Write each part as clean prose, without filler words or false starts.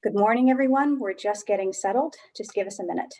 Good morning, everyone. We're just getting settled. Just give us a minute.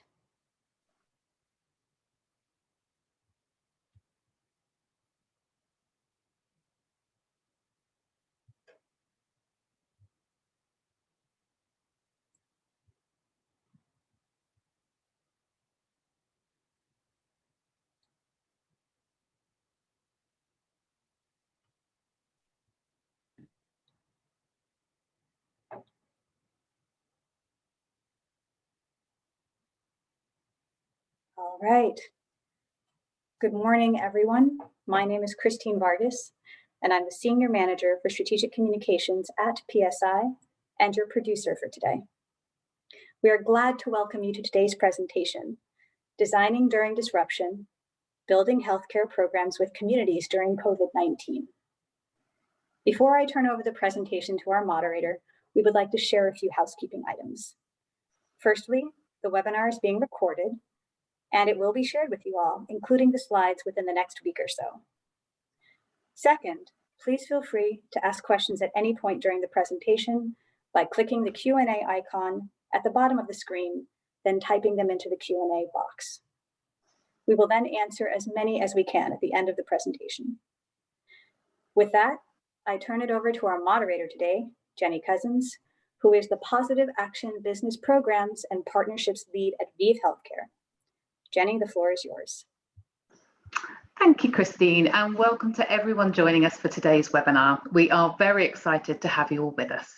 All right. Good morning, everyone. My name is Christine Vargas, and I'm the Senior Manager for Strategic Communications at PSI and your producer for today. We are glad to welcome you to today's presentation, Designing During Disruption, Building Healthcare Programs with Communities During COVID-19. Before I turn over the presentation to our moderator, we would like to share a few housekeeping items. Firstly, the webinar is being recorded, and it will be shared with you all, including the slides within the next week or so. Second, please feel free to ask questions at any point during the presentation by clicking the Q&A icon at the bottom of the screen, then typing them into the Q&A box. We will then answer as many as we can at the end of the presentation. With that, I turn it over to our moderator today, Jenny Cousins, who is the Positive Action Business Programs and Partnerships Lead at ViV Healthcare. Jenny, the floor is yours. Thank you, Christine, and welcome to everyone joining us for today's webinar. We are very excited to have you all with us.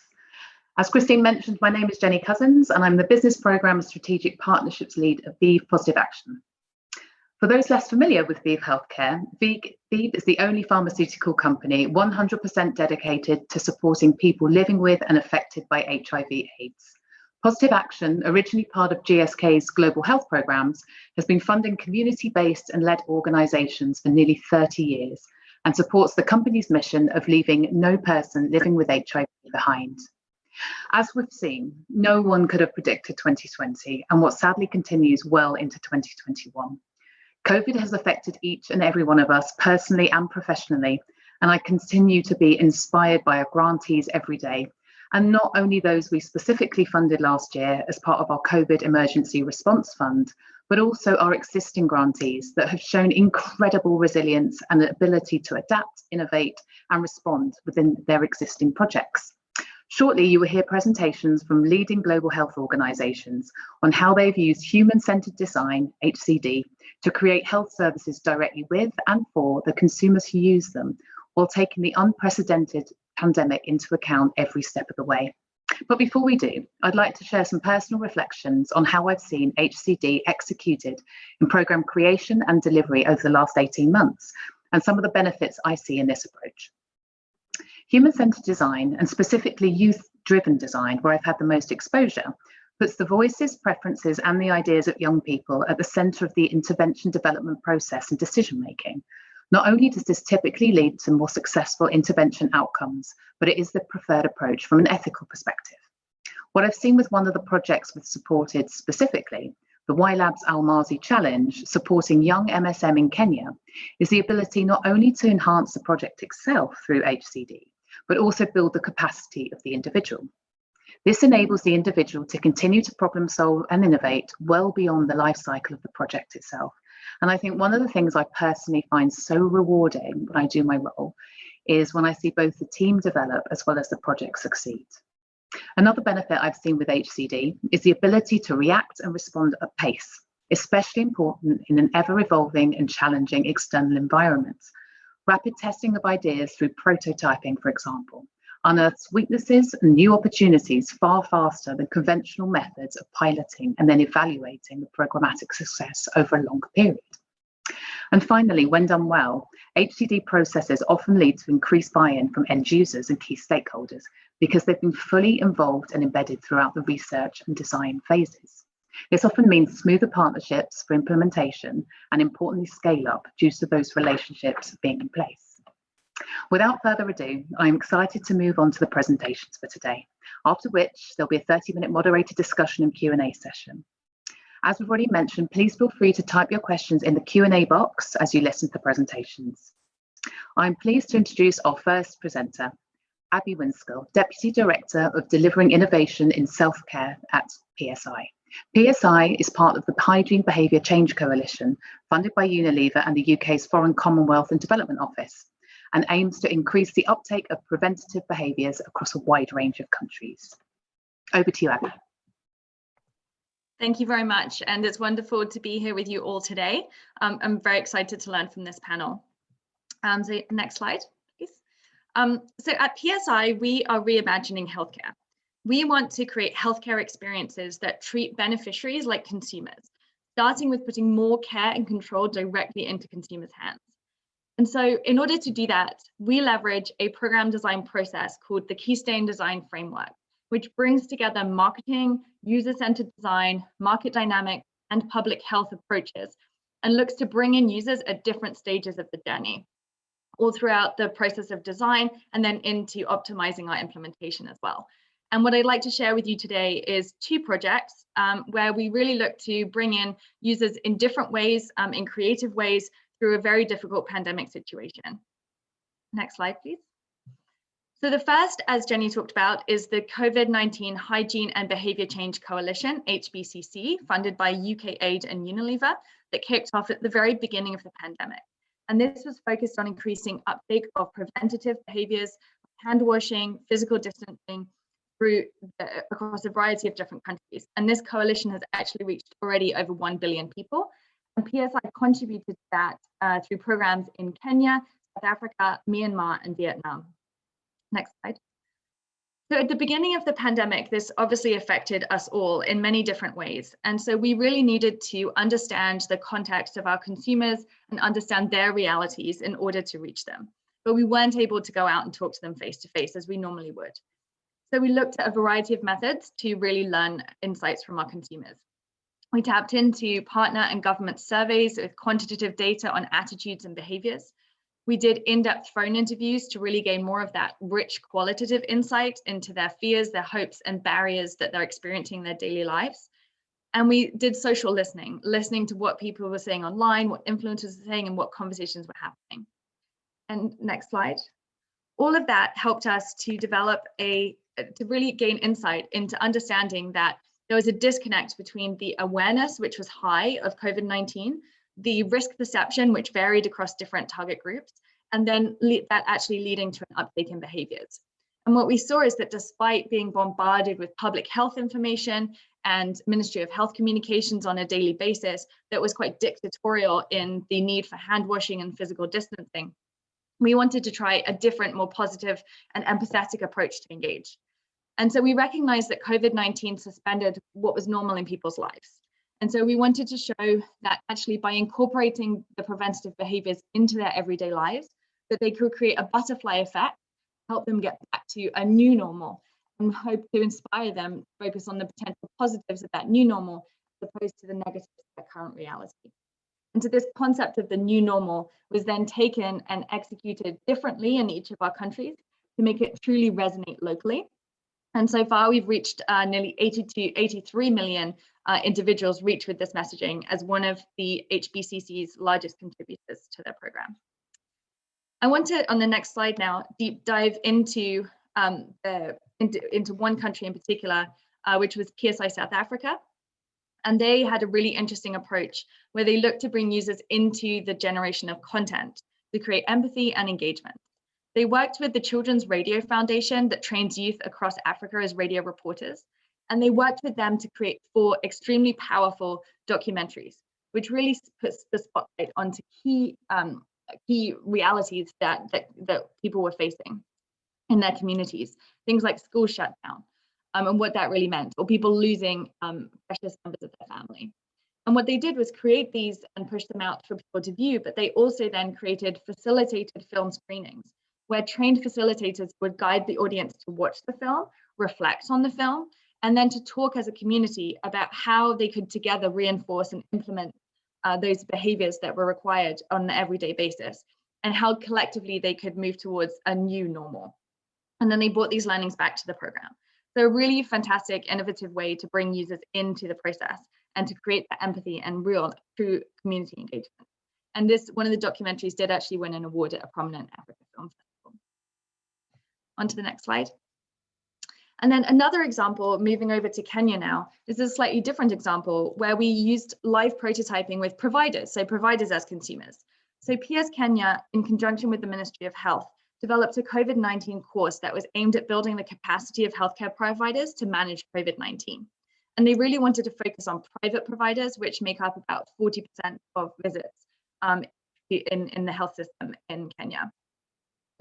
As Christine mentioned, my name is Jenny Cousins, and I'm the Business Program and Strategic Partnerships Lead at ViV Positive Action. For those less familiar with ViV Healthcare, ViV is the only pharmaceutical company 100% dedicated to supporting people living with and affected by HIV/AIDS. Positive Action, originally part of GSK's global health programs, has been funding community-based and led organisations for nearly 30 years and supports the company's mission of leaving no person living with HIV behind. As we've seen, no one could have predicted 2020 and what sadly continues well into 2021. COVID has affected each and every one of us personally and professionally, and I continue to be inspired by our grantees every day, and not only those we specifically funded last year as part of our COVID Emergency Response Fund, but also our existing grantees that have shown incredible resilience and the ability to adapt, innovate, and respond within their existing projects. Shortly, you will hear presentations from leading global health organisations on how they've used human-centred design, HCD, to create health services directly with and for the consumers who use them, while taking the unprecedented pandemic into account every step of the way. But before we do, I'd like to share some personal reflections on how I've seen HCD executed in programme creation and delivery over the last 18 months, and some of the benefits I see in this approach. Human-centred design, and specifically youth-driven design, where I've had the most exposure, puts the voices, preferences, and the ideas of young people at the centre of the intervention development process and decision-making. Not only does this typically lead to more successful intervention outcomes, but it is the preferred approach from an ethical perspective. What I've seen with one of the projects we've supported specifically, the YLabs Almazi Challenge, supporting young MSM in Kenya, is the ability not only to enhance the project itself through HCD, but also build the capacity of the individual. This enables the individual to continue to problem solve and innovate well beyond the life cycle of the project itself. And I think one of the things I personally find so rewarding when I do my role is when I see both the team develop as well as the project succeed. Another benefit I've seen with HCD is the ability to react and respond at pace, especially important in an ever-evolving and challenging external environment. Rapid testing of ideas through prototyping, for example, unearths weaknesses and new opportunities far faster than conventional methods of piloting and then evaluating the programmatic success over a longer period. And finally, when done well, HCD processes often lead to increased buy-in from end users and key stakeholders because they've been fully involved and embedded throughout the research and design phases. This often means smoother partnerships for implementation and importantly scale up due to those relationships being in place. Without further ado, I'm excited to move on to the presentations for today, after which there'll be a 30-minute moderated discussion and Q&A session. As we've already mentioned, please feel free to type your questions in the Q&A box as you listen to the presentations. I'm pleased to introduce our first presenter, Abby Winskill, Deputy Director of Delivering Innovation in Self-Care at PSI. PSI is part of the Hygiene Behaviour Change Coalition, funded by Unilever and the UK's Foreign Commonwealth and Development Office, and aims to increase the uptake of preventative behaviours across a wide range of countries. Over to you, Abby. Thank you very much, and it's wonderful to be here with you all today. I'm very excited to learn from this panel. So next slide, please. So at PSI, we are reimagining healthcare. We want to create healthcare experiences that treat beneficiaries like consumers, starting with putting more care and control directly into consumers' hands. And so in order to do that, we leverage a program design process called the Keystone Design Framework, which brings together marketing, user-centered design, market dynamic, and public health approaches, and looks to bring in users at different stages of the journey, all throughout the process of design and then into optimizing our implementation as well. And what I'd like to share with you today is two projects where we really look to bring in users in different ways, in creative ways, through a very difficult pandemic situation. Next slide, please. So the first, as Jenny talked about, is the COVID-19 Hygiene and Behaviour Change Coalition, HBCC, funded by UKAID and Unilever, that kicked off at the very beginning of the pandemic. And this was focused on increasing uptake of preventative behaviours, hand washing, physical distancing, across a variety of different countries. And this coalition has actually reached already over 1 billion people. And PSI contributed to that through programs in Kenya, South Africa, Myanmar, and Vietnam. Next slide. So at the beginning of the pandemic, this obviously affected us all in many different ways. And so we really needed to understand the context of our consumers and understand their realities in order to reach them. But we weren't able to go out and talk to them face to face as we normally would. So we looked at a variety of methods to really learn insights from our consumers. We tapped into partner and government surveys with quantitative data on attitudes and behaviors. We did in-depth phone interviews to really gain more of that rich qualitative insight into their fears, their hopes, and barriers that they're experiencing in their daily lives. And we did social listening to what people were saying online, what influencers were saying, and what conversations were happening. And next slide. All of that helped us to develop to really gain insight into understanding that there was a disconnect between the awareness, which was high, of COVID-19, the risk perception, which varied across different target groups, and then that actually leading to an uptake in behaviors. And what we saw is that despite being bombarded with public health information and Ministry of Health communications on a daily basis that was quite dictatorial in the need for hand washing and physical distancing, we wanted to try a different, more positive and empathetic approach to engage. And so we recognized that COVID-19 suspended what was normal in people's lives. And so we wanted to show that actually by incorporating the preventative behaviors into their everyday lives, that they could create a butterfly effect, help them get back to a new normal, and hope to inspire them to focus on the potential positives of that new normal, as opposed to the negatives of their current reality. And so this concept of the new normal was then taken and executed differently in each of our countries to make it truly resonate locally. And so far, we've reached nearly 83 million individuals reached with this messaging as one of the HBCC's largest contributors to their program. I want to, on the next slide now, deep dive into one country in particular, which was PSI South Africa. And they had a really interesting approach where they looked to bring users into the generation of content to create empathy and engagement. They worked with the Children's Radio Foundation that trains youth across Africa as radio reporters, and they worked with them to create 4 extremely powerful documentaries, which really puts the spotlight onto key realities that people were facing in their communities, things like school shutdown, and what that really meant, or people losing precious members of their family. And what they did was create these and push them out for people to view, but they also then created facilitated film screenings, where trained facilitators would guide the audience to watch the film, reflect on the film, and then to talk as a community about how they could together reinforce and implement those behaviors that were required on an everyday basis, and how collectively they could move towards a new normal. And then they brought these learnings back to the program. So a really fantastic, innovative way to bring users into the process and to create that empathy and real, true community engagement. And this, one of the documentaries did actually win an award at a prominent Africa Film Festival. onto the next slide. And then another example, moving over to Kenya now, is a slightly different example where we used live prototyping with providers, so providers as consumers. So PS Kenya, in conjunction with the Ministry of Health, developed a COVID-19 course that was aimed at building the capacity of healthcare providers to manage COVID-19. And they really wanted to focus on private providers, which make up about 40% of visits in the health system in Kenya.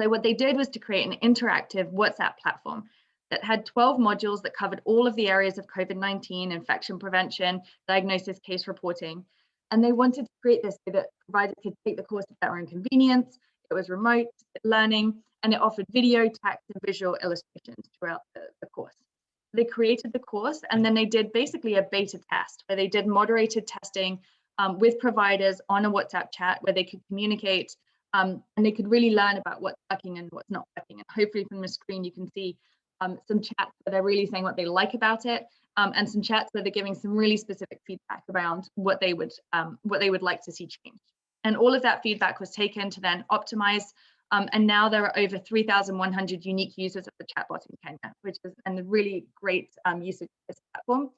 So what they did was to create an interactive WhatsApp platform that had 12 modules that covered all of the areas of COVID-19, infection prevention, diagnosis, case reporting. And they wanted to create this so that providers could take the course at their own convenience. It was remote learning, and it offered video, text, and visual illustrations throughout the course. They created the course, and then they did basically a beta test where they did moderated testing with providers on a WhatsApp chat where they could communicate and they could really learn about what's working and what's not working. And hopefully from the screen you can see some chats where they're really saying what they like about it, and some chats where they're giving some really specific feedback around what they would like to see change. And all of that feedback was taken to then optimize. And now there are over 3,100 unique users of the chatbot in Kenya, which is a really great usage of this platform.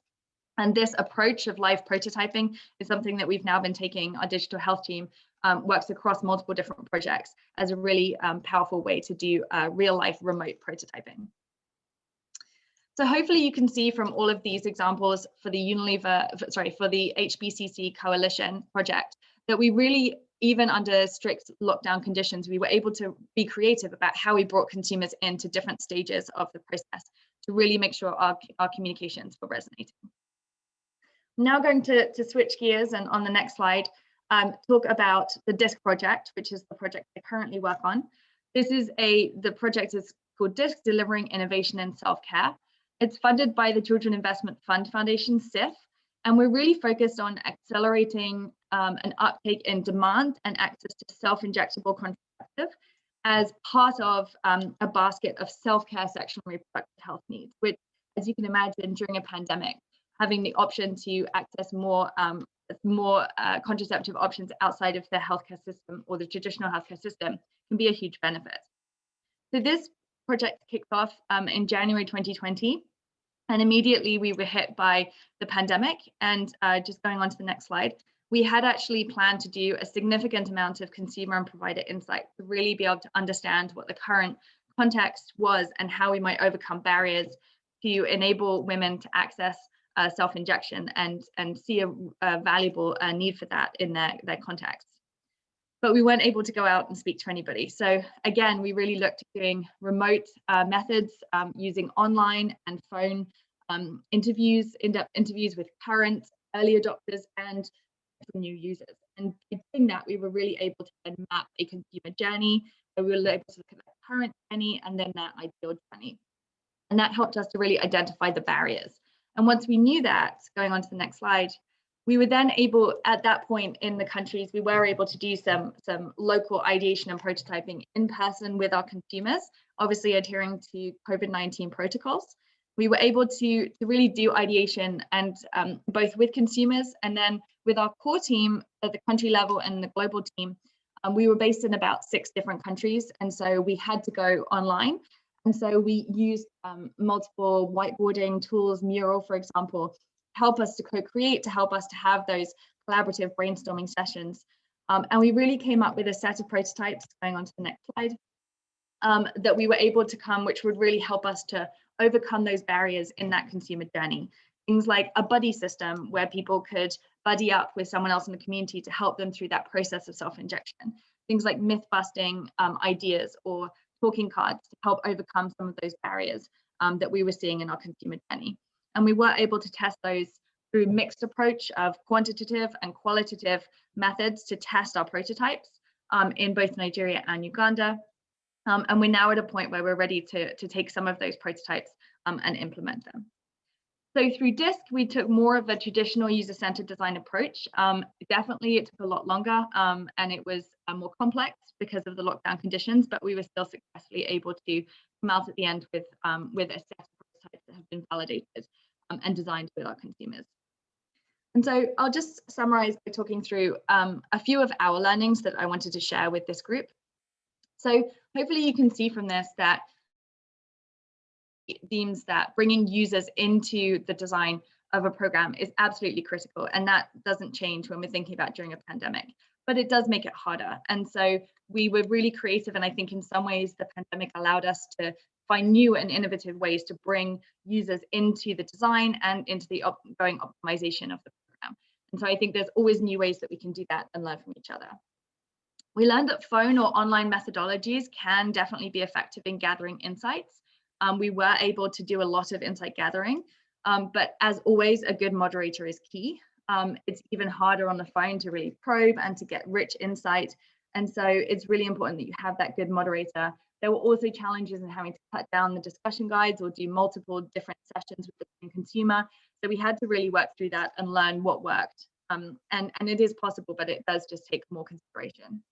And this approach of live prototyping is something that we've now been taking. Our digital health team works across multiple different projects as a really powerful way to do real life remote prototyping. So hopefully you can see from all of these examples for the for the HBCC Coalition project that we really, even under strict lockdown conditions, we were able to be creative about how we brought consumers into different stages of the process to really make sure our communications were resonating. I'm now going to switch gears and on the next slide, talk about the DISC project, which is the project I currently work on. The project is called DISC, Delivering Innovation in Self-Care. It's funded by the Children Investment Fund Foundation, CIF, and we're really focused on accelerating an uptake in demand and access to self-injectable contraceptive as part of a basket of self-care sexual and reproductive health needs, which, as you can imagine, during a pandemic, having the option to access more contraceptive options outside of the healthcare system or the traditional healthcare system can be a huge benefit. So this project kicked off in January 2020. And immediately we were hit by the pandemic. And just going on to the next slide, we had actually planned to do a significant amount of consumer and provider insight to really be able to understand what the current context was and how we might overcome barriers to enable women to access self-injection and see a valuable need for that in their context. But we weren't able to go out and speak to anybody. So again, we really looked at doing remote methods using online and phone interviews, in-depth interviews with current, early adopters and new users. And by doing that, we were really able to then map a consumer journey. So we were able to look at their current journey and then their ideal journey. And that helped us to really identify the barriers. And once we knew that, going on to the next slide, we were then able, at that point in the countries, we were able to do some local ideation and prototyping in person with our consumers, obviously adhering to COVID-19 protocols. We were able to really do ideation and both with consumers and then with our core team at the country level and the global team. We were based in about 6 different countries, and so we had to go online. And so we used multiple whiteboarding tools, Mural, for example, help us to co-create, to help us to have those collaborative brainstorming sessions. And we really came up with a set of prototypes, going on to the next slide, that we were able to come, which would really help us to overcome those barriers in that consumer journey. Things like a buddy system where people could buddy up with someone else in the community to help them through that process of self-injection. Things like myth-busting ideas or talking cards to help overcome some of those barriers that we were seeing in our consumer journey. And we were able to test those through mixed approach of quantitative and qualitative methods to test our prototypes in both Nigeria and Uganda. And we're now at a point where we're ready to take some of those prototypes and implement them. So through DISC, we took more of a traditional user-centered design approach. Definitely, it took a lot longer and it was more complex because of the lockdown conditions, but we were still successfully able to come out at the end with a set of prototypes that have been validated and designed with our consumers. And so I'll just summarize by talking through a few of our learnings that I wanted to share with this group. So hopefully you can see from this that deems that bringing users into the design of a program is absolutely critical, and that doesn't change when we're thinking about during a pandemic, but it does make it harder. And so we were really creative, and I think in some ways the pandemic allowed us to find new and innovative ways to bring users into the design and into the ongoing optimization of the program. And so I think there's always new ways that we can do that and learn from each other. We learned that phone or online methodologies can definitely be effective in gathering insights. We were able to do a lot of insight gathering, but as always, a good moderator is key. It's even harder on the phone to really probe and to get rich insight. And so it's really important that you have that good moderator. There were also challenges in having to cut down the discussion guides or do multiple different sessions with the same consumer. So we had to really work through that and learn what worked. And it is possible, but it does just take more consideration.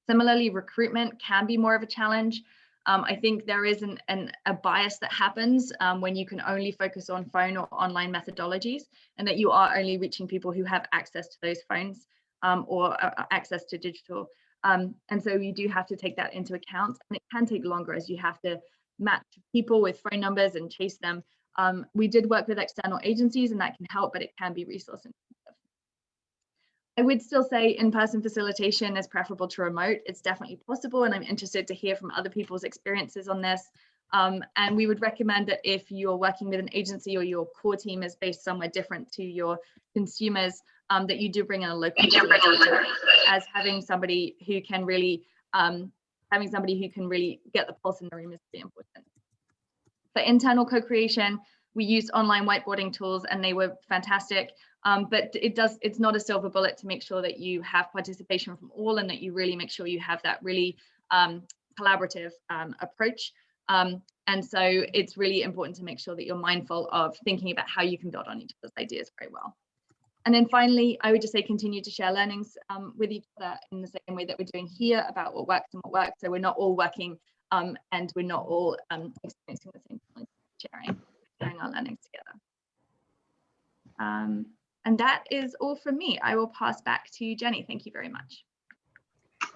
Similarly, recruitment can be more of a challenge. I think there is a bias that happens when you can only focus on phone or online methodologies, and that you are only reaching people who have access to those phones or access to digital. And so you do have to take that into account, and it can take longer as you have to match people with phone numbers and chase them. We did work with external agencies, and that can help, but it can be resource intensive. I would still say in-person facilitation is preferable to remote. It's definitely possible, and I'm interested to hear from other people's experiences on this. And we would recommend that if you're working with an agency or your core team is based somewhere different to your consumers, that you do bring in a local facilitator, as having somebody who can really get the pulse in the room is really important. For internal co-creation, we used online whiteboarding tools, and they were fantastic. But it's not a silver bullet to make sure that you have participation from all, and that you really make sure you have that really collaborative approach. And so it's really important to make sure that you're mindful of thinking about how you can build on each other's ideas very well. And then finally, I would just say continue to share learnings with each other in the same way that we're doing here about what works and what works. So we're not all working and we're not all experiencing the same challenge, sharing our learnings together. And that is all from me. I will pass back to Jenny. Thank you very much.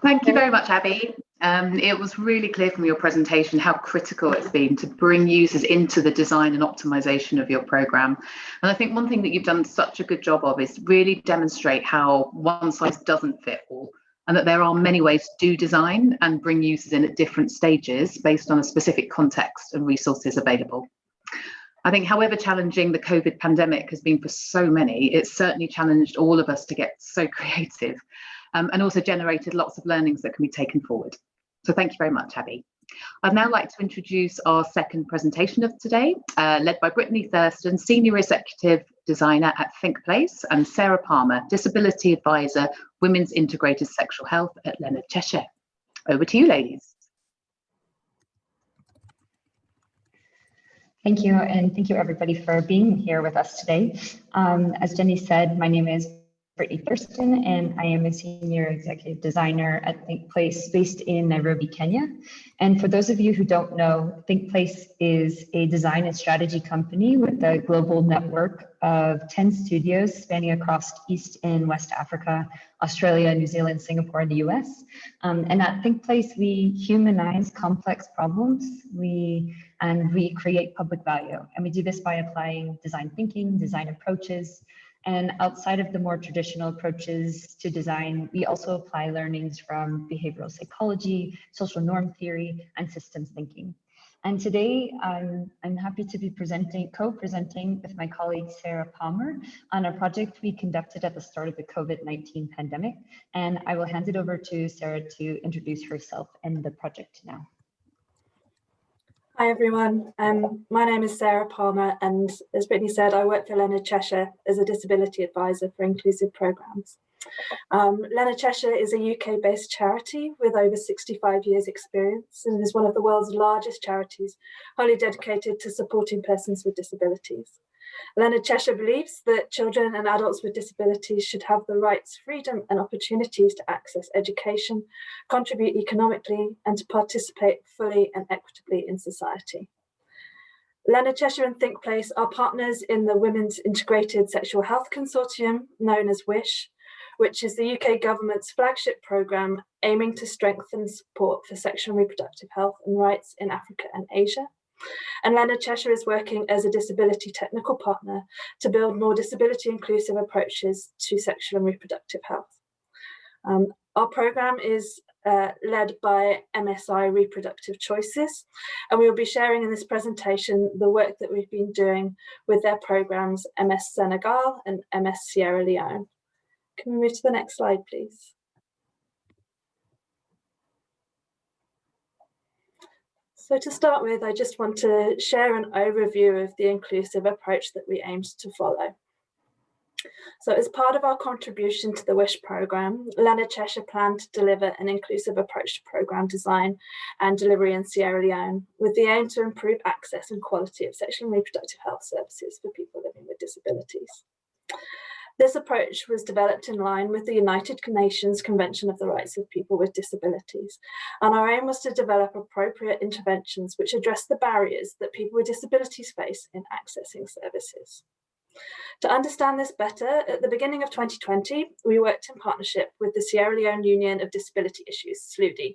Thank you very much, Abby. It was really clear from your presentation how critical it's been to bring users into the design and optimization of your program. And I think one thing that you've done such a good job of is really demonstrate how one size doesn't fit all, and that there are many ways to do design and bring users in at different stages based on a specific context and resources available. I think however challenging the COVID pandemic has been for so many, it's certainly challenged all of us to get so creative and also generated lots of learnings that can be taken forward. So thank you very much, Abby. I'd now like to introduce our second presentation of today, led by Brittany Thurston, Senior Executive Designer at ThinkPlace, and Sarah Palmer, Disability Advisor, Women's Integrated Sexual Health at Leonard, Cheshire. Over to you, ladies. Thank you, and thank you everybody for being here with us today. As Jenny said, my name is Brittany Thurston, and I am a Senior Executive Designer at ThinkPlace based in Nairobi, Kenya. And for those of you who don't know, ThinkPlace is a design and strategy company with a global network of 10 studios spanning across East and West Africa, Australia, New Zealand, Singapore, and the US. And at ThinkPlace, we humanize complex problems, and we create public value. And we do this by applying design thinking, design approaches, and outside of the more traditional approaches to design, we also apply learnings from behavioral psychology, social norm theory, and systems thinking. And today, I'm happy to be co-presenting with my colleague Sarah Palmer on a project we conducted at the start of the COVID-19 pandemic. And I will hand it over to Sarah to introduce herself and the project now. Hi everyone, my name is Sarah Palmer, and as Brittany said, I work for Leonard, Cheshire as a disability advisor for inclusive programmes. Leonard Cheshire is a UK-based charity with over 65 years experience and is one of the world's largest charities wholly dedicated to supporting persons with disabilities. Leonard Cheshire believes that children and adults with disabilities should have the rights, freedom and opportunities to access education, contribute economically and to participate fully and equitably in society. Leonard Cheshire and ThinkPlace are partners in the Women's Integrated Sexual Health Consortium, known as WISH, which is the UK government's flagship programme aiming to strengthen support for sexual and reproductive health and rights in Africa and Asia. And Leonard Cheshire is working as a disability technical partner to build more disability inclusive approaches to sexual and reproductive health. Our programme is led by MSI Reproductive Choices, and we will be sharing in this presentation the work that we've been doing with their programmes MS Senegal and MS Sierra Leone. Can we move to the next slide, please? So to start with, I just want to share an overview of the inclusive approach that we aimed to follow. So as part of our contribution to the WISH programme, Leonard Cheshire planned to deliver an inclusive approach to programme design and delivery in Sierra Leone, with the aim to improve access and quality of sexual and reproductive health services for people living with disabilities. This approach was developed in line with the United Nations Convention of the Rights of People with Disabilities, and our aim was to develop appropriate interventions which address the barriers that people with disabilities face in accessing services. To understand this better, at the beginning of 2020, we worked in partnership with the Sierra Leone Union of Disability Issues, SLUDI,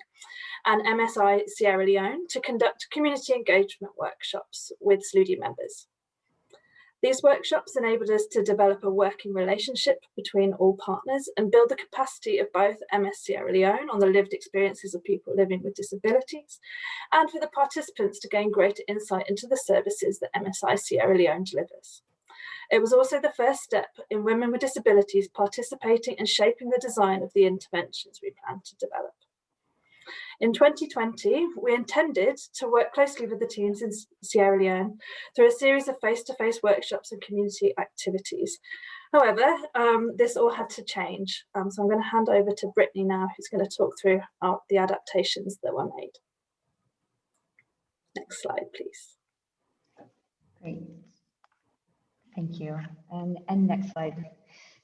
and MSI Sierra Leone to conduct community engagement workshops with SLUDI members. These workshops enabled us to develop a working relationship between all partners and build the capacity of both MS Sierra Leone on the lived experiences of people living with disabilities, and for the participants to gain greater insight into the services that MSI Sierra Leone delivers. It was also the first step in women with disabilities participating and shaping the design of the interventions we plan to develop. In 2020, we intended to work closely with the teams in Sierra Leone through a series of face-to-face workshops and community activities. However, this all had to change. So I'm going to hand over to Brittany now, who's going to talk through the adaptations that were made. Next slide, please. Great. Thank you. And next slide.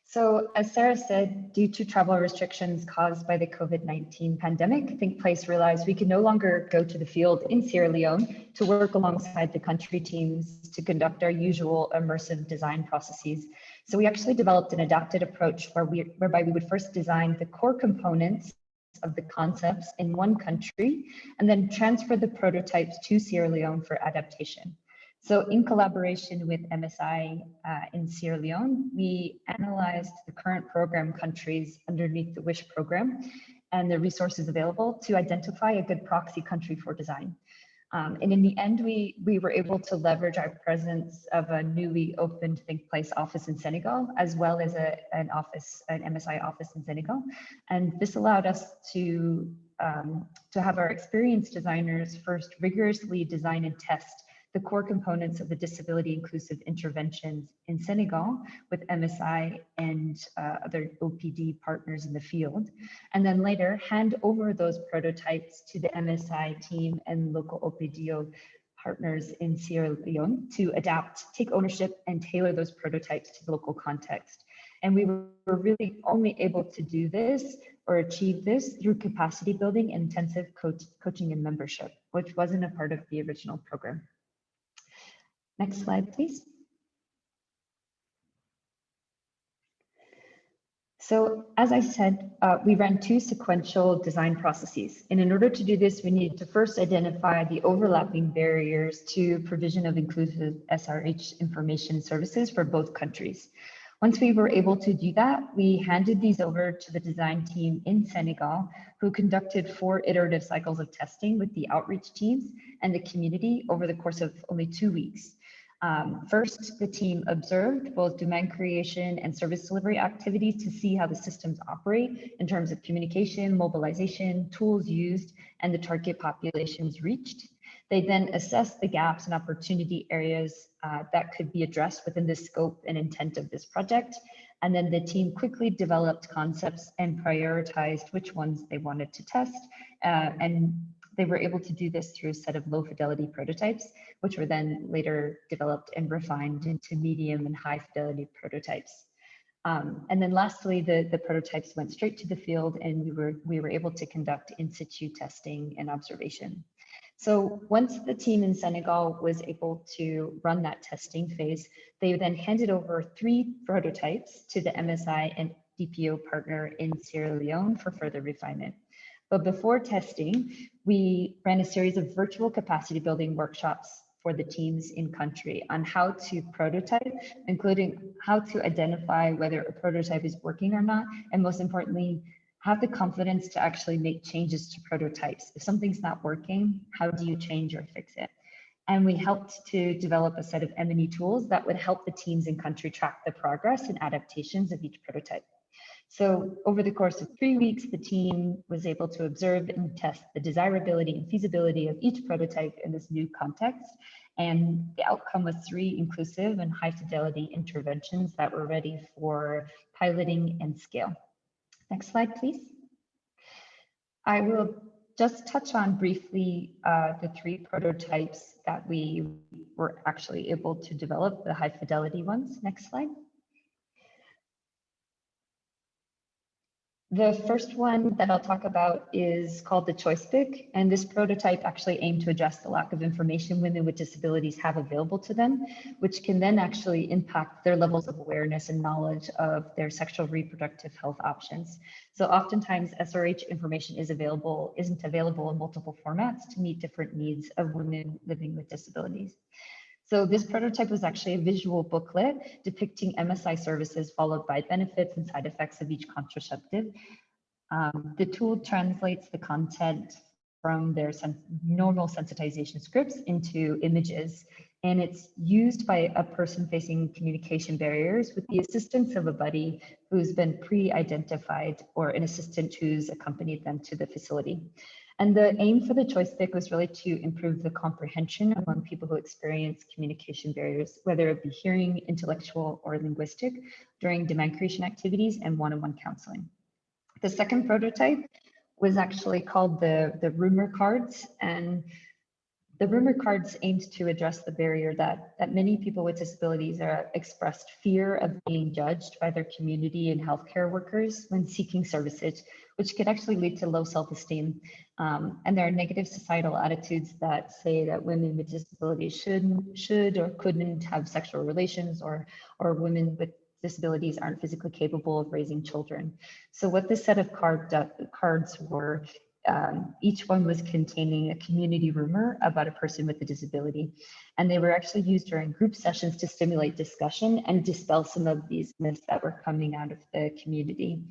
So as Sarah said, due to travel restrictions caused by the COVID-19 pandemic, ThinkPlace realized we could no longer go to the field in Sierra Leone to work alongside the country teams to conduct our usual immersive design processes. So we actually developed an adapted approach whereby we would first design the core components of the concepts in one country and then transfer the prototypes to Sierra Leone for adaptation. So in collaboration with MSI in Sierra Leone, we analyzed the current program countries underneath the WISH program and the resources available to identify a good proxy country for design. And in the end, we were able to leverage our presence of a newly opened ThinkPlace office in Senegal, as well as an MSI office in Senegal. And this allowed us to have our experienced designers first rigorously design and test the core components of the disability inclusive interventions in Senegal with MSI and other OPD partners in the field, and then later hand over those prototypes to the MSI team and local OPDO partners in Sierra Leone to adapt, take ownership, and tailor those prototypes to the local context. And we were really only able to do this or achieve this through capacity building and intensive coaching and membership, which wasn't a part of the original program. Next slide, please. So as I said, we ran two sequential design processes. And in order to do this, we needed to first identify the overlapping barriers to provision of inclusive SRH information services for both countries. Once we were able to do that, we handed these over to the design team in Senegal, who conducted 4 iterative cycles of testing with the outreach teams and the community over the course of only 2 weeks. First, the team observed both demand creation and service delivery activities to see how the systems operate in terms of communication, mobilization, tools used, and the target populations reached. They then assessed the gaps and opportunity areas that could be addressed within the scope and intent of this project. And then the team quickly developed concepts and prioritized which ones they wanted to test. And they were able to do this through a set of low fidelity prototypes, which were then later developed and refined into medium and high fidelity prototypes. And then lastly, the prototypes went straight to the field, and we were able to conduct in situ testing and observation. So once the team in Senegal was able to run that testing phase, they then handed over 3 prototypes to the MSI and DPO partner in Sierra Leone for further refinement. But before testing, we ran a series of virtual capacity building workshops for the teams in country on how to prototype, including how to identify whether a prototype is working or not, and most importantly, have the confidence to actually make changes to prototypes. If something's not working, how do you change or fix it? And we helped to develop a set of M&E tools that would help the teams in country track the progress and adaptations of each prototype. So over the course of 3 weeks, the team was able to observe and test the desirability and feasibility of each prototype in this new context. And the outcome was 3 inclusive and high fidelity interventions that were ready for piloting and scale. Next slide, please. I will just touch on briefly the 3 prototypes that we were actually able to develop, the high fidelity ones. Next slide. The first one that I'll talk about is called the Choice Pick, and this prototype actually aimed to address the lack of information women with disabilities have available to them, which can then actually impact their levels of awareness and knowledge of their sexual reproductive health options. So oftentimes SRH information isn't available in multiple formats to meet different needs of women living with disabilities. So this prototype was actually a visual booklet depicting MSI services followed by benefits and side effects of each contraceptive. The tool translates the content from their normal sensitization scripts into images, and it's used by a person facing communication barriers with the assistance of a buddy who's been pre-identified or an assistant who's accompanied them to the facility. And the aim for the Choice Pick was really to improve the comprehension among people who experience communication barriers, whether it be hearing, intellectual, or linguistic, during demand creation activities and one-on-one counseling. The second prototype was actually called the rumor cards, and the rumor cards aimed to address the barrier that many people with disabilities are expressed fear of being judged by their community and healthcare workers when seeking services, which could actually lead to low self-esteem. And there are negative societal attitudes that say that women with disabilities should or couldn't have sexual relations, or women with disabilities aren't physically capable of raising children. So what this set of cards were, each one was containing a community rumor about a person with a disability. And they were actually used during group sessions to stimulate discussion and dispel some of these myths that were coming out of the community.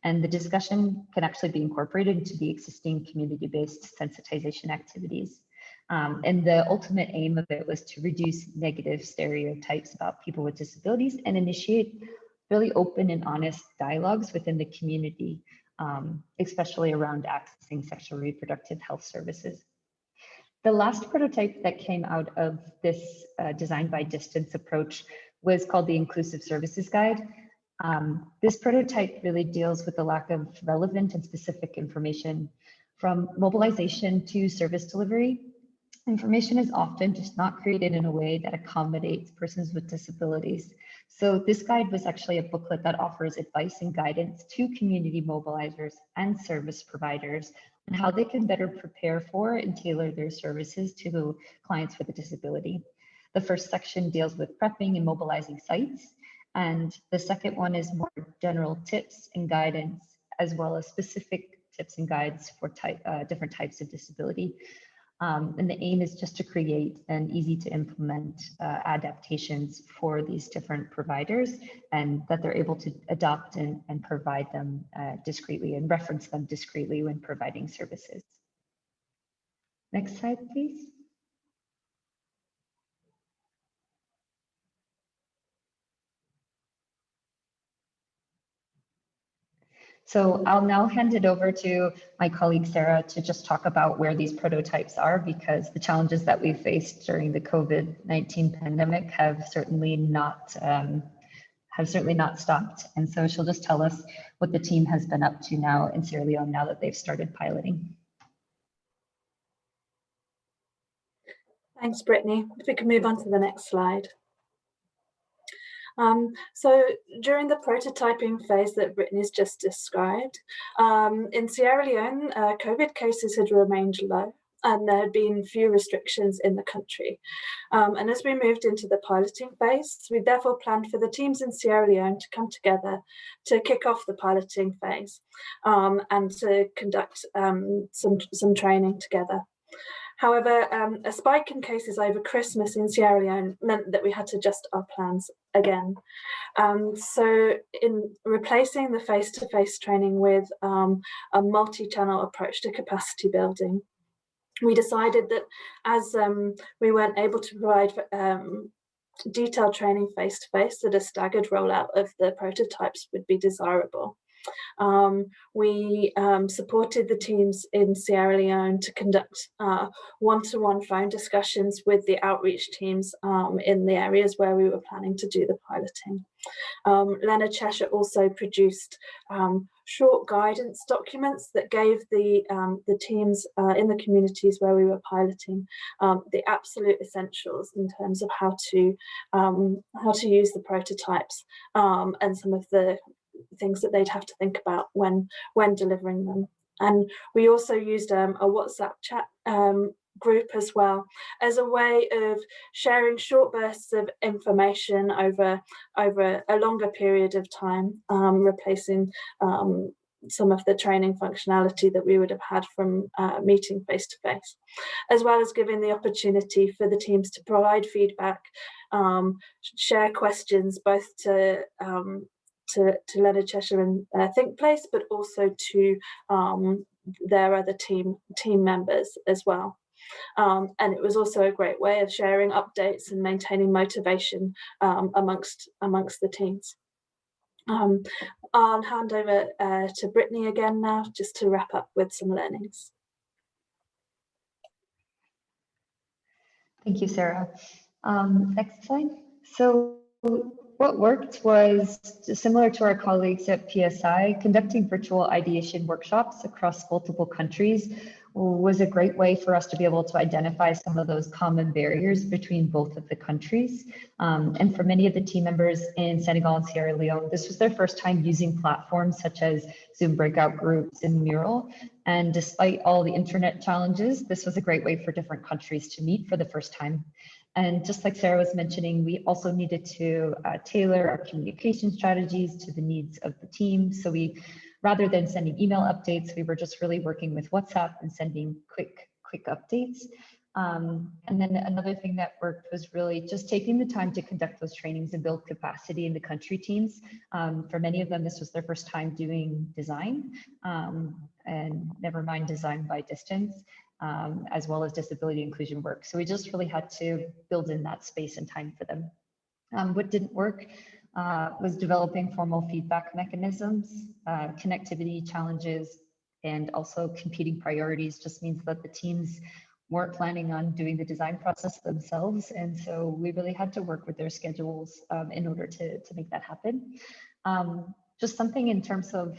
And the discussion can actually be incorporated into the existing community-based sensitization activities. And the ultimate aim of it was to reduce negative stereotypes about people with disabilities and initiate really open and honest dialogues within the community, especially around accessing sexual reproductive health services. The last prototype that came out of this design by distance approach was called the Inclusive Services Guide. This prototype really deals with the lack of relevant and specific information from mobilization to service delivery. Information is often just not created in a way that accommodates persons with disabilities. So this guide was actually a booklet that offers advice and guidance to community mobilizers and service providers on how they can better prepare for and tailor their services to clients with a disability. The first section deals with prepping and mobilizing sites, and the second one is more general tips and guidance, as well as specific tips and guides for different types of disability. And the aim is just to create an easy to implement adaptations for these different providers, and that they're able to adopt and provide them discreetly and reference them discreetly when providing services. Next slide, please. So I'll now hand it over to my colleague Sarah to just talk about where these prototypes are, because the challenges that we faced during the COVID-19 pandemic have certainly not stopped. And so she'll just tell us what the team has been up to now in Sierra Leone now that they've started piloting. Thanks, Brittany. If we can move on to the next slide. So during the prototyping phase that Brittany's just described, in Sierra Leone, COVID cases had remained low and there had been few restrictions in the country. And as we moved into the piloting phase, we therefore planned for the teams in Sierra Leone to come together to kick off the piloting phase and to conduct some training together. However, a spike in cases over Christmas in Sierra Leone meant that we had to adjust our plans again. So in replacing the face-to-face training with a multi-channel approach to capacity building, we decided that as we weren't able to provide detailed training face-to-face, that a staggered rollout of the prototypes would be desirable. We supported the teams in Sierra Leone to conduct one-to-one phone discussions with the outreach teams in the areas where we were planning to do the piloting. Leonard Cheshire also produced short guidance documents that gave the teams in the communities where we were piloting the absolute essentials in terms of how to use the prototypes and some of the things that they'd have to think about when delivering them. And we also used a WhatsApp chat group as well as a way of sharing short bursts of information over a longer period of time, replacing some of the training functionality that we would have had from meeting face to face, as well as giving the opportunity for the teams to provide feedback, share questions both to Leonard Cheshire and ThinkPlace, but also to their other team members as well. And it was also a great way of sharing updates and maintaining motivation amongst the teams. I'll hand over to Brittany again now, just to wrap up with some learnings. Thank you, Sarah. Next slide. So what worked was similar to our colleagues at PSI, conducting virtual ideation workshops across multiple countries was a great way for us to be able to identify some of those common barriers between both of the countries. And for many of the team members in Senegal and Sierra Leone, this was their first time using platforms such as Zoom breakout groups and Mural. And despite all the internet challenges, this was a great way for different countries to meet for the first time. And just like Sarah was mentioning, we also needed to tailor our communication strategies to the needs of the team. So we, rather than sending email updates, we were just really working with WhatsApp and sending quick updates. And then another thing that worked was really just taking the time to conduct those trainings and build capacity in the country teams. For many of them, this was their first time doing design, and never mind design by distance. As well as disability inclusion work. So we just really had to build in that space and time for them. What didn't work was developing formal feedback mechanisms, connectivity challenges, and also competing priorities just means that the teams weren't planning on doing the design process themselves. And so we really had to work with their schedules in order to make that happen. Just something in terms of,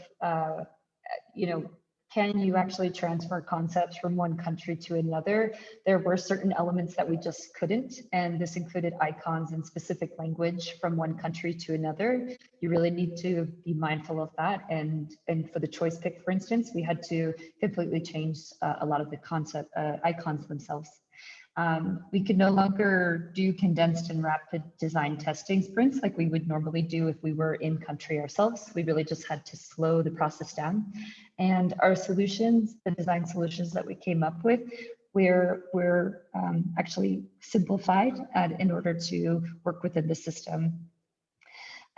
can you actually transfer concepts from one country to another? There were certain elements that we just couldn't, and this included icons and specific language from one country to another. You really need to be mindful of that. And for the choice pick, for instance, we had to completely change a lot of the concept icons themselves. We could no longer do condensed and rapid design testing sprints like we would normally do if we were in country ourselves. We really just had to slow the process down. And our solutions, the design solutions that we came up with, were actually simplified in order to work within the system.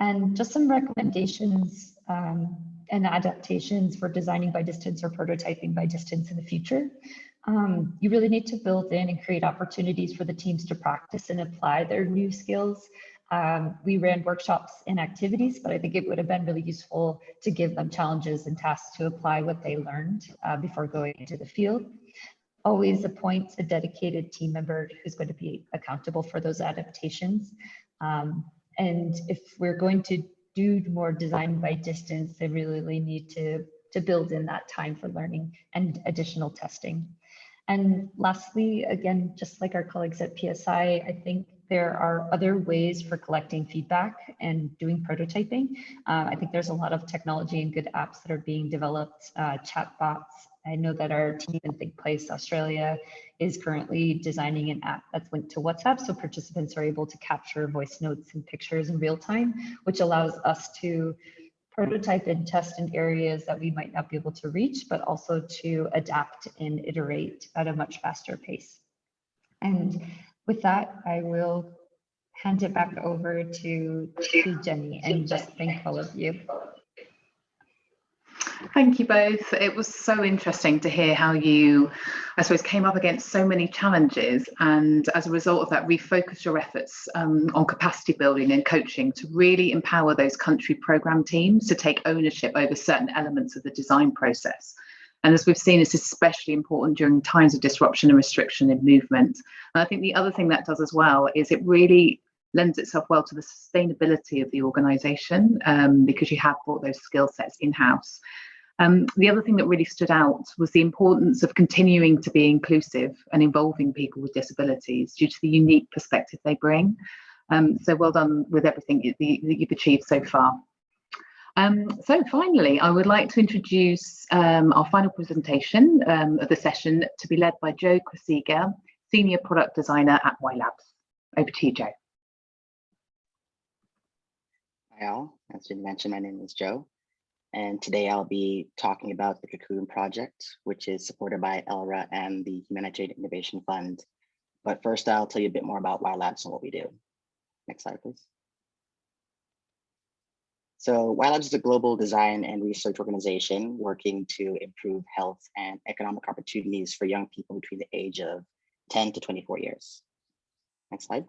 And just some recommendations and adaptations for designing by distance or prototyping by distance in the future. You really need to build in and create opportunities for the teams to practice and apply their new skills. We ran workshops and activities, but I think it would have been really useful to give them challenges and tasks to apply what they learned before going into the field. Always appoint a dedicated team member who's going to be accountable for those adaptations. And if we're going to do more design by distance, they really need to build in that time for learning and additional testing. And lastly, again, just like our colleagues at PSI, I think there are other ways for collecting feedback and doing prototyping. I think there's a lot of technology and good apps that are being developed, chatbots. I know that our team in ThinkPlace Australia is currently designing an app that's linked to WhatsApp, so participants are able to capture voice notes and pictures in real time, which allows us to prototype and test in areas that we might not be able to reach, but also to adapt and iterate at a much faster pace. And with that, I will hand it back over to Jenny and just thank all of you. Thank you both. It was so interesting to hear how you, I suppose, came up against so many challenges, and as a result of that, refocused your efforts on capacity building and coaching to really empower those country programme teams to take ownership over certain elements of the design process. And as we've seen, it's especially important during times of disruption and restriction in movement. And I think the other thing that does as well is it really lends itself well to the sustainability of the organisation, because you have brought those skill sets in-house. The other thing that really stood out was the importance of continuing to be inclusive and involving people with disabilities due to the unique perspective they bring. So well done with everything that you've achieved so far. So finally, I would like to introduce our final presentation of the session to be led by Joe Cresiga, Senior Product Designer at YLabs. Over to you, Joe. Hi all, as you mentioned, my name is Joe, and today I'll be talking about the Cocoon project, which is supported by ELRA and the Humanitarian Innovation Fund. But first, I'll tell you a bit more about YLabs and what we do. Next slide, please. So YLabs is a global design and research organization working to improve health and economic opportunities for young people between the age of 10 to 24 years. Next slide.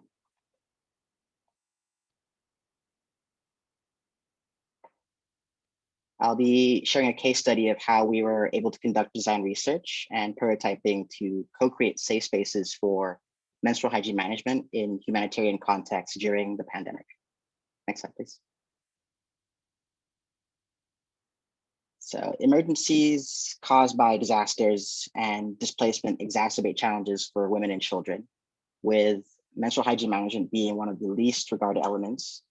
I'll be sharing a case study of how we were able to conduct design research and prototyping to co-create safe spaces for menstrual hygiene management in humanitarian contexts during the pandemic. Next slide, please. So emergencies caused by disasters and displacement exacerbate challenges for women and children, with menstrual hygiene management being one of the least regarded elements,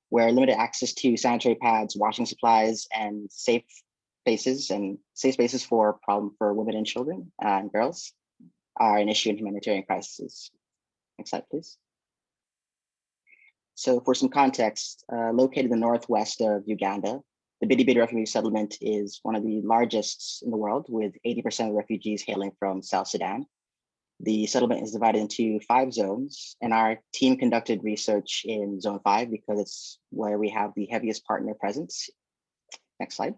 where limited access to sanitary pads, washing supplies, and safe spaces for women and children and girls are an issue in humanitarian crises. Next slide, please. So for some context, located in the northwest of Uganda, the Bidi Bidi refugee settlement is one of the largest in the world, with 80% of refugees hailing from South Sudan. The settlement is divided into 5 zones, and our team conducted research in Zone 5 because it's where we have the heaviest partner presence. Next slide.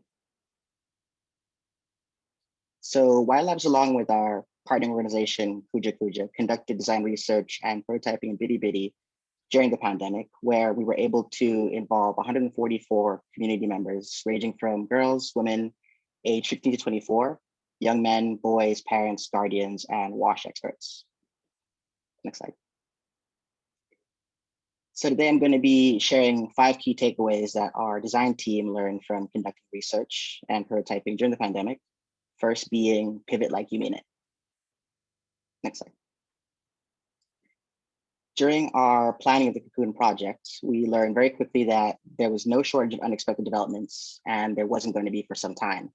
So YLabs, along with our partner organization, Kuja, conducted design research and prototyping in Bidi Bidi during the pandemic, where we were able to involve 144 community members, ranging from girls, women, aged 15 to 24, young men, boys, parents, guardians, and WASH experts. Next slide. So today I'm going to be sharing 5 key takeaways that our design team learned from conducting research and prototyping during the pandemic. First being pivot like you mean it. Next slide. During our planning of the Cocoon project, we learned very quickly that there was no shortage of unexpected developments, and there wasn't going to be for some time.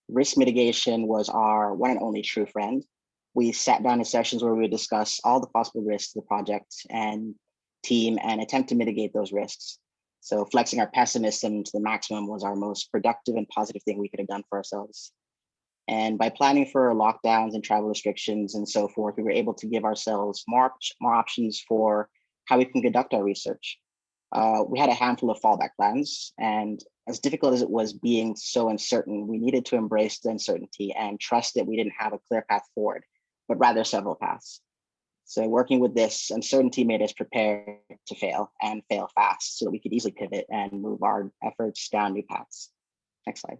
Risk mitigation was our one and only true friend. We sat down in sessions where we would discuss all the possible risks of the project and team and attempt to mitigate those risks. So flexing our pessimism to the maximum was our most productive and positive thing we could have done for ourselves. And by planning for lockdowns and travel restrictions and so forth, we were able to give ourselves more options for how we can conduct our research. We had a handful of fallback plans, and as difficult as it was being so uncertain, we needed to embrace the uncertainty and trust that we didn't have a clear path forward, but rather several paths. So working with this uncertainty made us prepare to fail and fail fast so that we could easily pivot and move our efforts down new paths. Next slide.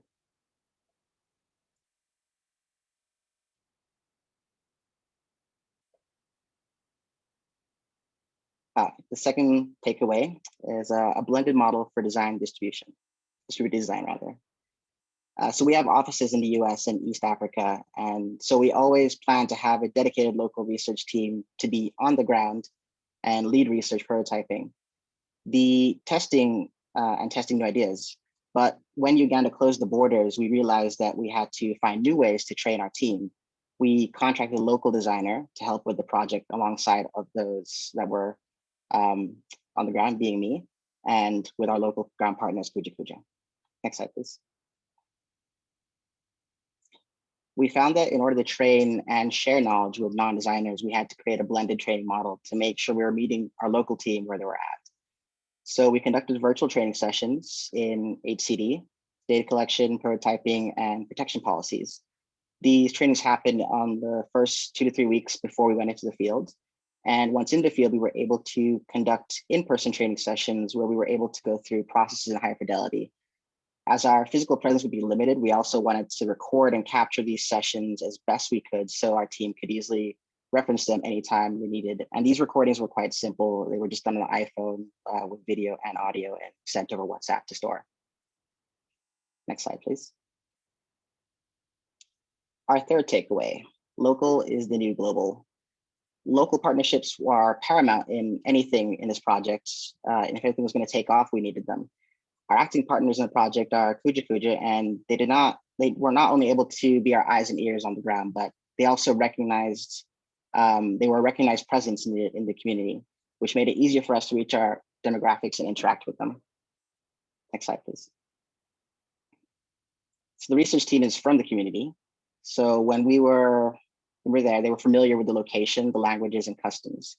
The second takeaway is a blended model for distributed design rather. So we have offices in the US and East Africa, and so we always plan to have a dedicated local research team to be on the ground and lead research prototyping. The testing and testing new ideas, but when Uganda closed the borders, we realized that we had to find new ways to train our team. We contracted a local designer to help with the project alongside of those that were on the ground, being me, and with our local ground partners, Kuja. Next slide, please. We found that in order to train and share knowledge with non-designers, we had to create a blended training model to make sure we were meeting our local team where they were at. So we conducted virtual training sessions in HCD, data collection, prototyping, and protection policies. These trainings happened on the first 2 to 3 weeks before we went into the field. And once in the field, we were able to conduct in-person training sessions where we were able to go through processes in higher fidelity. As our physical presence would be limited, we also wanted to record and capture these sessions as best we could so our team could easily reference them anytime we needed. And these recordings were quite simple. They were just done on an iPhone with video and audio and sent over WhatsApp to store. Next slide, please. Our third takeaway, local is the new global. Local partnerships are paramount in anything in this project. And if anything was going to take off, we needed them. Our acting partners in the project are Kuja, and they were not only able to be our eyes and ears on the ground, but they also recognized, they were a recognized presence in the community, which made it easier for us to reach our demographics and interact with them. Next slide, please. So the research team is from the community. So when we were there, they were familiar with the location, the languages, and customs.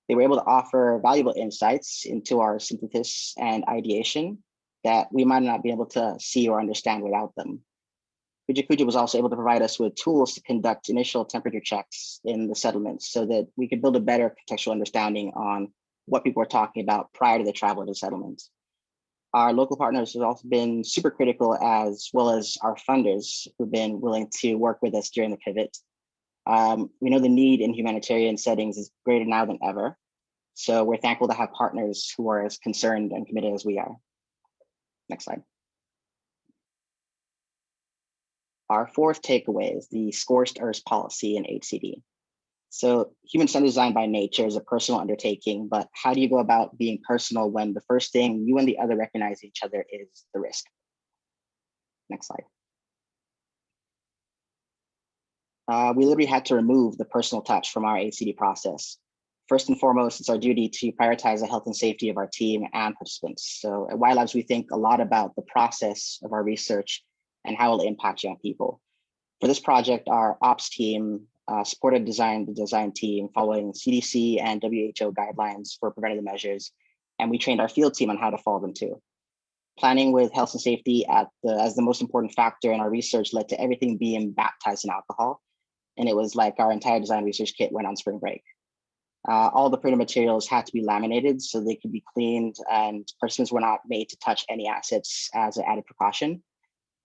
They were able to offer valuable insights into our synthesis and ideation that we might not be able to see or understand without them. Kuja was also able to provide us with tools to conduct initial temperature checks in the settlements so that we could build a better contextual understanding on what people were talking about prior to the travel to the settlements. Our local partners have also been super critical, as well as our funders who've been willing to work with us during the pivot. We know the need in humanitarian settings is greater now than ever. So we're thankful to have partners who are as concerned and committed as we are. Next slide. Our fourth takeaway is the scorched earth policy in HCD. So human-centered design by nature is a personal undertaking, but how do you go about being personal when the first thing you and the other recognize each other is the risk? Next slide. We literally had to remove the personal touch from our HCD process. First and foremost, it's our duty to prioritize the health and safety of our team and participants. So at YLabs, we think a lot about the process of our research and how it'll impact young people. For this project, our ops team supported the design team following CDC and WHO guidelines for preventative measures, and we trained our field team on how to follow them too. Planning with health and safety as the most important factor in our research led to everything being baptized in alcohol, and it was like our entire design research kit went on spring break. All the printed materials had to be laminated so they could be cleaned, and participants were not made to touch any assets as an added precaution.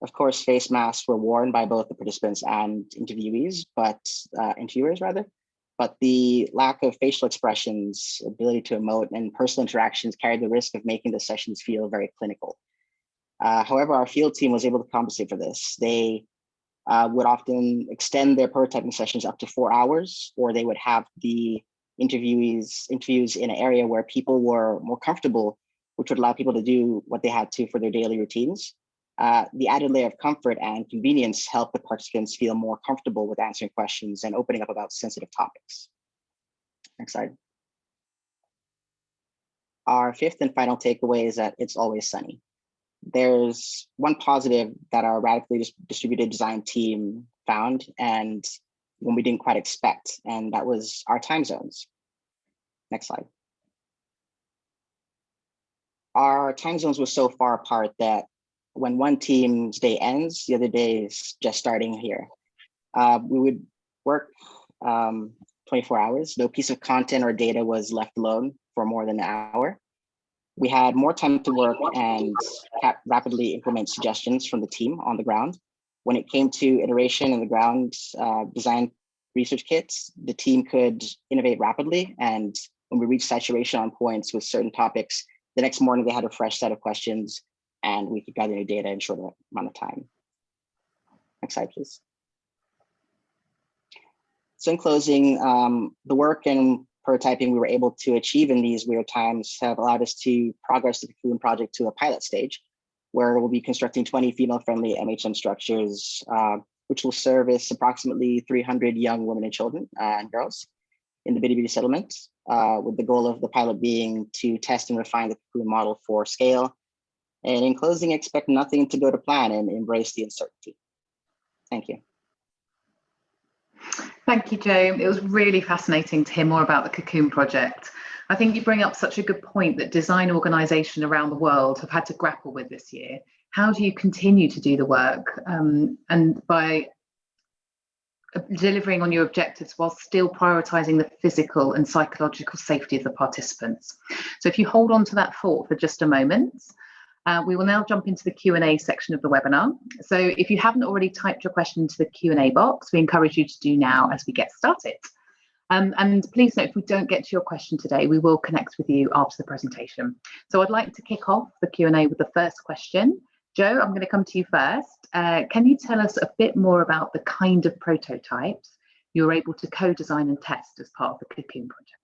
Of course, face masks were worn by both the participants and interviewers, but the lack of facial expressions, ability to emote, and personal interactions carried the risk of making the sessions feel very clinical. However, our field team was able to compensate for this. They would often extend their prototyping sessions up to 4 hours, or they would have the interviews in an area where people were more comfortable, which would allow people to do what they had to for their daily routines. The added layer of comfort and convenience helped the participants feel more comfortable with answering questions and opening up about sensitive topics. Next slide. Our fifth and final takeaway is that it's always sunny. There's one positive that our radically distributed design team found, and when we didn't quite expect, and that was our time zones. Next slide. Our time zones were so far apart that when one team's day ends, the other day is just starting here. We would work 24 hours. No piece of content or data was left alone for more than an hour. We had more time to work and rapidly implement suggestions from the team on the ground. When it came to iteration in the ground design research kits, the team could innovate rapidly. And when we reached saturation on points with certain topics, the next morning they had a fresh set of questions and we could gather new data in a short amount of time. Next slide, please. So in closing, the work and prototyping we were able to achieve in these weird times have allowed us to progress the Cocoon project to a pilot stage, where we'll be constructing 20 female-friendly MHM structures, which will service approximately 300 young women and children and girls in the Bitty settlement, with the goal of the pilot being to test and refine the Cocoon model for scale, And in closing, expect nothing to go to plan and embrace the uncertainty. Thank you. Thank you, Joe. It was really fascinating to hear more about the Cocoon project. I think you bring up such a good point that design organisations around the world have had to grapple with this year. How do you continue to do the work and by delivering on your objectives while still prioritising the physical and psychological safety of the participants? So if you hold on to that thought for just a moment, we will now jump into the Q&A section of the webinar. So if you haven't already typed your question into the Q&A box, we encourage you to do now as we get started. And please note, if we don't get to your question today, we will connect with you after the presentation. So I'd like to kick off the Q&A with the first question. Joe, I'm going to come to you first. Can you tell us a bit more about the kind of prototypes you were able to co-design and test as part of the Cocoon project?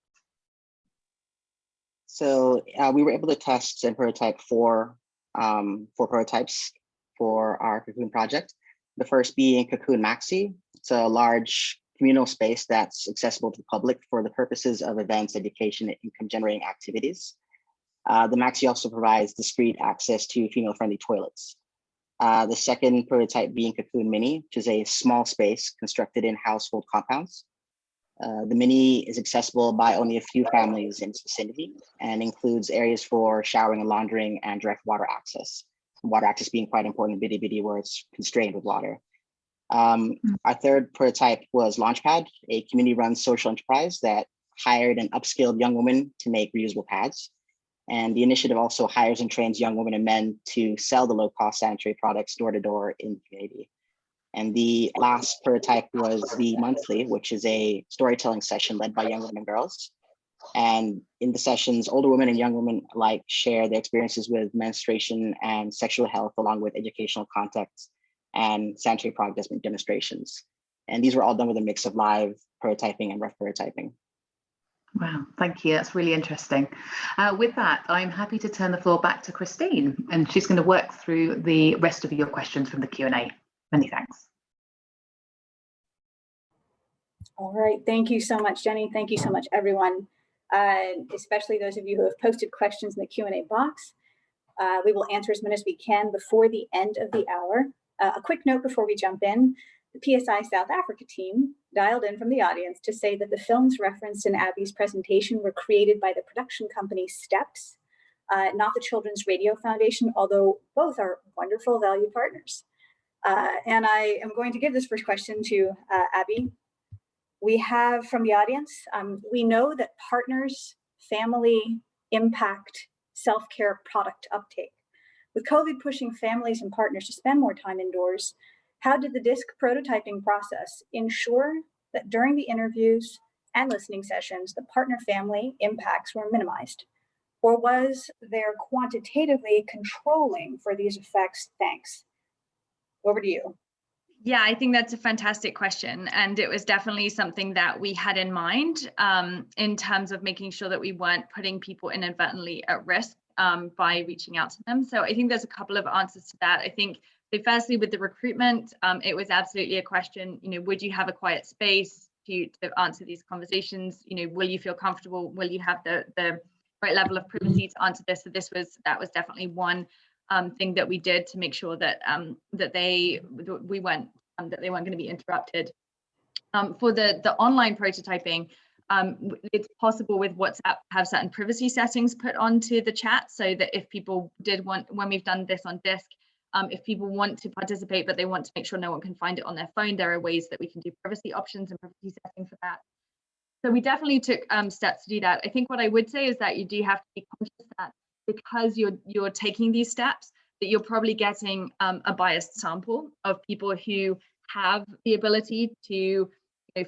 So we were able to test and prototype four prototypes for our Cocoon project. The first being Cocoon Maxi. It's a large communal space that's accessible to the public for the purposes of events, education, and income-generating activities. The Maxi also provides discrete access to female-friendly toilets. The second prototype being Cocoon Mini, which is a small space constructed in household compounds. The Mini is accessible by only a few families in its vicinity and includes areas for showering and laundering and direct water access. Water access being quite important in Bidi where it's constrained with water. Our third prototype was Launchpad, a community-run social enterprise that hired and upskilled young women to make reusable pads. And the initiative also hires and trains young women and men to sell the low-cost sanitary products door to door in the community. And the last prototype was the Monthly, which is a storytelling session led by young women and girls. And in the sessions, older women and young women alike share their experiences with menstruation and sexual health, along with educational context and sanitary product demonstrations. And these were all done with a mix of live prototyping and rough prototyping. Wow, thank you. That's really interesting. With that, I'm happy to turn the floor back to Christine, and she's going to work through the rest of your questions from the Q&A. Many thanks. All right, thank you so much, Jenny. Thank you so much, everyone, especially those of you who have posted questions in the Q&A box. We will answer as many as we can before the end of the hour. A quick note before we jump in. The PSI South Africa team dialed in from the audience to say that the films referenced in Abby's presentation were created by the production company Steps, not the Children's Radio Foundation, although both are wonderful valued partners. And I am going to give this first question to Abby. We have from the audience, we know that partners, family impact self-care product uptake. With COVID pushing families and partners to spend more time indoors, how did the DISC prototyping process ensure that during the interviews and listening sessions, the partner family impacts were minimized? Or was there quantitatively controlling for these effects? Thanks. Over to you. Yeah, I think that's a fantastic question. And it was definitely something that we had in mind in terms of making sure that we weren't putting people inadvertently at risk by reaching out to them. So I think there's a couple of answers to that. I think, so firstly, with the recruitment, it was absolutely a question, would you have a quiet space to answer these conversations? Will you feel comfortable? Will you have the right level of privacy to answer this? So that was definitely one thing that we did to make sure that they weren't going to be interrupted. For the online prototyping, it's possible with WhatsApp have certain privacy settings put onto the chat, so that if people did want, when we've done this on DISC, if people want to participate but they want to make sure no one can find it on their phone, there are ways that we can do privacy options and privacy settings for that. So we definitely took steps to do that. I think what I would say is that you do have to be conscious that because you're taking these steps, that you're probably getting a biased sample of people who have the ability to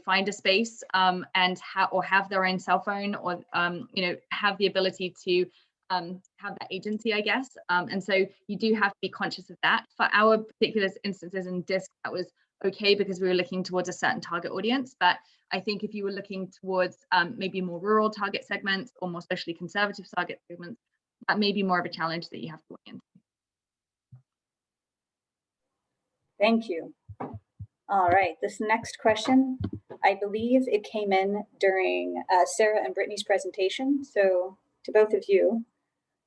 find a space and have their own cell phone, or have the ability to have that agency, I guess. And so you do have to be conscious of that. For our particular instances in DISC, that was okay because we were looking towards a certain target audience. But I think if you were looking towards maybe more rural target segments or more socially conservative target segments, that may be more of a challenge that you have to look into. Thank you. All right, this next question, I believe it came in during Sarah and Brittany's presentation. So to both of you,